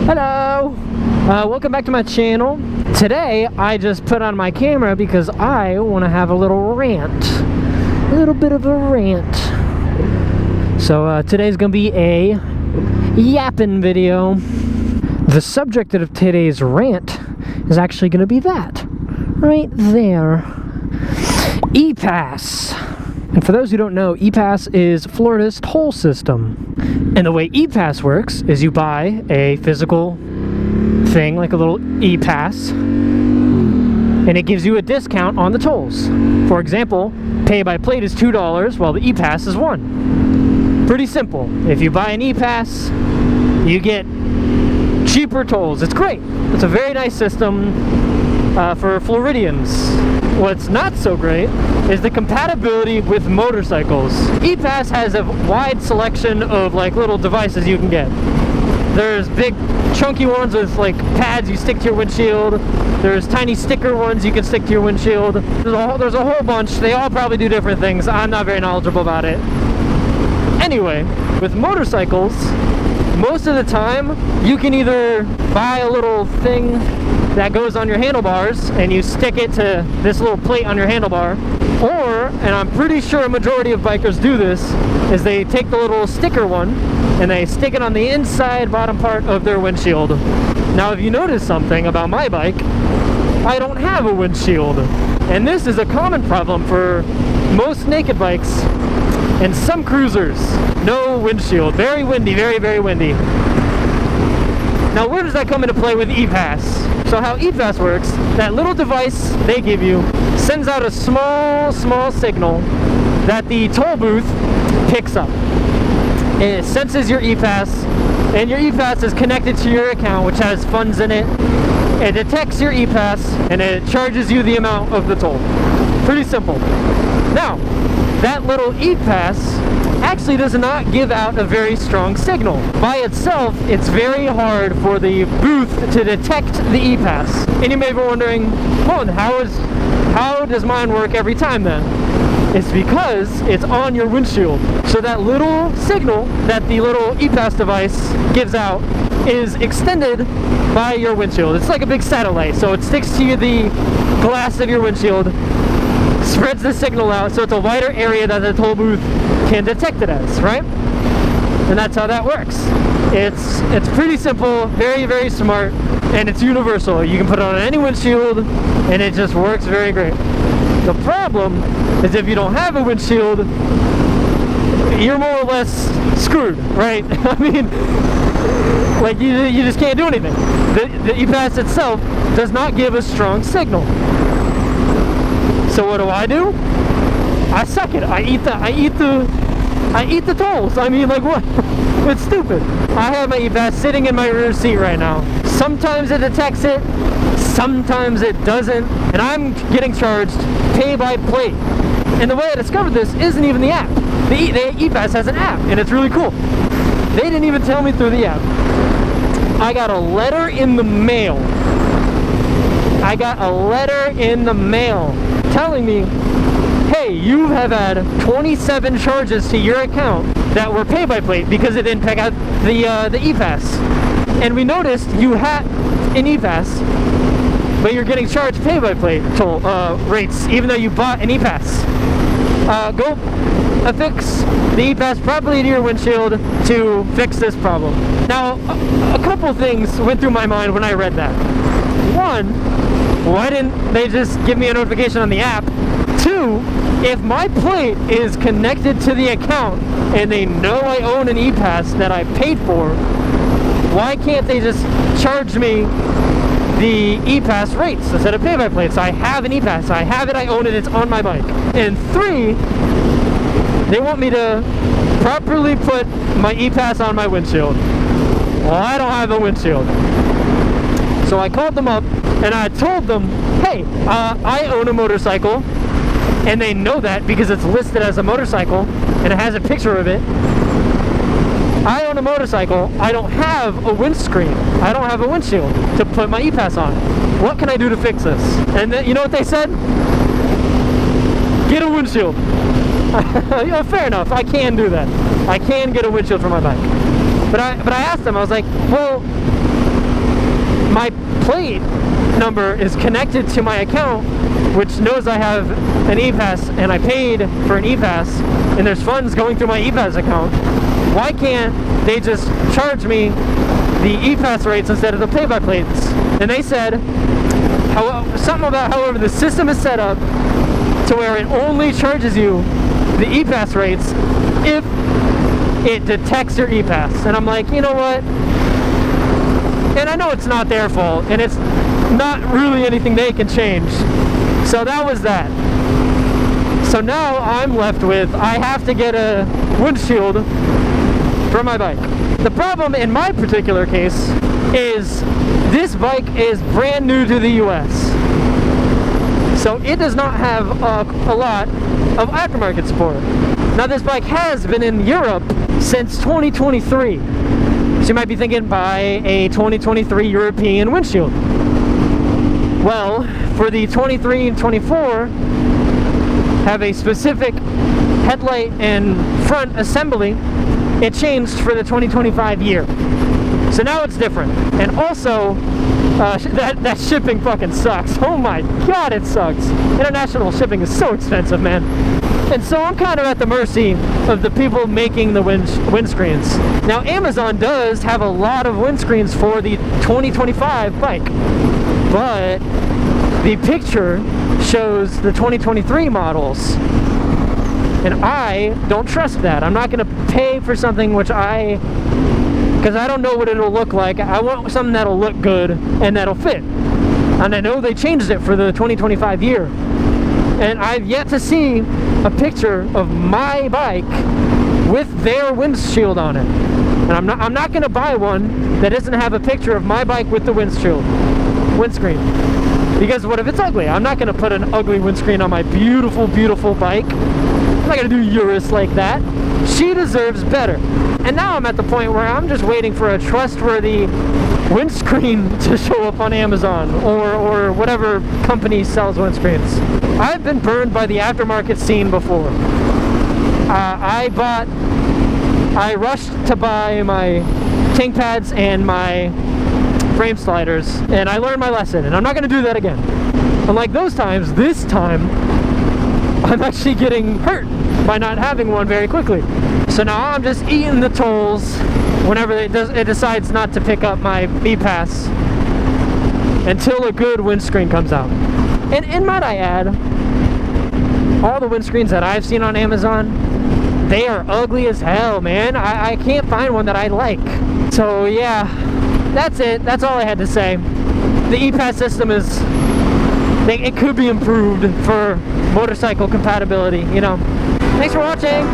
Hello! Welcome back to my channel. Today I just put on my camera because I want to have a little rant. A little bit of a rant. So today's gonna be a yapping video. The subject of today's rant is actually gonna be that. Right there. E-Pass. And for those who don't know, E-Pass is Florida's toll system. And the way E-Pass works is you buy a physical thing, like a little E-Pass, and it gives you a discount on the tolls. For example, pay by plate is $2, while the E-Pass is $1. Pretty simple. If you buy an E-Pass, you get cheaper tolls. It's great. It's a very nice system for Floridians. What's not so great is the compatibility with motorcycles. E-Pass has a wide selection of like little devices you can get. There's big chunky ones with like pads you stick to your windshield. There's tiny sticker ones you can stick to your windshield. There's a whole bunch. They all probably do different things. I'm not very knowledgeable about it. Anyway, with motorcycles, most of the time you can either buy a little thing that goes on your handlebars and you stick it to this little plate on your handlebar, or, and I'm pretty sure a majority of bikers do this, is they take the little sticker one and they stick it on the inside bottom part of their windshield. Now if you notice something about my bike, I don't have a windshield, and this is a common problem for most naked bikes and some cruisers. No windshield. Very windy, very, very windy. Now where does that come into play with E-Pass? So how E-Pass works, that little device they give you sends out a small signal that the toll booth picks up. It senses your E-Pass, and your E-Pass is connected to your account, which has funds in it. It detects your E-Pass, and it charges you the amount of the toll. Pretty simple. Now, that little E-Pass actually does not give out a very strong signal. By itself, it's very hard for the booth to detect the E-Pass. And you may be wondering, well, how does mine work every time then? It's because it's on your windshield. So that little signal that the little E-Pass device gives out is extended by your windshield. It's like a big satellite, so it sticks to the glass of your windshield, spreads the signal out, so it's a wider area that the toll booth can detect it as, right? And that's how that works. It's pretty simple, very, very smart, and it's universal. You can put it on any windshield, and it just works very great. The problem is if you don't have a windshield, you're more or less screwed, right? I mean, like you just can't do anything. The E-Pass itself does not give a strong signal. So what do? I suck it. I eat the tolls. I mean, like, what? It's stupid. I have my E-Pass sitting in my rear seat right now. Sometimes it detects it, sometimes it doesn't, and I'm getting charged pay by plate. And the way I discovered this isn't even the app. The E-Pass has an app, and it's really cool. They didn't even tell me through the app. I got a letter in the mail. Telling me, hey, you have had 27 charges to your account that were pay by plate because it didn't pick out the E-Pass. And we noticed you had an E-Pass, but you're getting charged pay by plate toll rates even though you bought an E-Pass. Go affix the E-Pass properly to your windshield to fix this problem. Now, a couple things went through my mind when I read that. One, why didn't they just give me a notification on the app? Two, if my plate is connected to the account and they know I own an E-Pass that I paid for, why can't they just charge me the E-Pass rates instead of pay-by-plates? I have an E-Pass, I have it, I own it, it's on my bike. And three, they want me to properly put my E-Pass on my windshield. Well, I don't have a windshield. So I called them up and I told them, hey, I own a motorcycle, and they know that because it's listed as a motorcycle and it has a picture of it. I own a motorcycle, I don't have a windscreen, I don't have a windshield to put my E-Pass on. What can I do to fix this? And then, you know what they said? Get a windshield. Yeah, fair enough, I can do that. I can get a windshield for my bike. But I asked them, I was like, well, my plate number is connected to my account, which knows I have an E-Pass and I paid for an E-Pass, and there's funds going through my E-Pass account, why can't they just charge me the E-Pass rates instead of the play-by-plates? And they said something about, however, the system is set up to where it only charges you the E-Pass rates if it detects your E-Pass. And I'm like, you know what? And I know it's not their fault, and it's not really anything they can change. So that was that. So now I'm left with, I have to get a windshield for my bike. The problem in my particular case is this bike is brand new to the US. So it does not have a lot of aftermarket support. Now this bike has been in Europe since 2023. So you might be thinking, buy a 2023 European windshield. Well, for the 23 and 24, have a specific headlight and front assembly, it changed for the 2025 year. So now it's different. And also, that shipping fucking sucks. Oh my god, it sucks. International shipping is so expensive, man. And so I'm kind of at the mercy of the people making the windscreens. Now Amazon does have a lot of windscreens for the 2025 bike, but the picture shows the 2023 models. And I don't trust that. I'm not going to pay for something because I don't know what it'll look like. I want something that'll look good and that'll fit. And I know they changed it for the 2025 year. And I've yet to see a picture of my bike with their windshield on it. And I'm not going to buy one that doesn't have a picture of my bike with the windscreen. Because what if it's ugly? I'm not going to put an ugly windscreen on my beautiful, beautiful bike. I'm not going to do Urus like that. She deserves better. And now I'm at the point where I'm just waiting for a trustworthy windscreen to show up on Amazon or whatever company sells windscreens. I've been burned by the aftermarket scene before. I rushed to buy my king pads and my frame sliders, and I learned my lesson, and I'm not going to do that again. Unlike those times, this time I'm actually getting hurt by not having one very quickly. So now I'm just eating the tolls whenever it decides not to pick up my E-Pass until a good windscreen comes out. And might I add, all the windscreens that I've seen on Amazon, they are ugly as hell, man. I can't find one that I like. So yeah, that's it. That's all I had to say. The E-Pass system it could be improved for motorcycle compatibility, you know. Thanks for watching.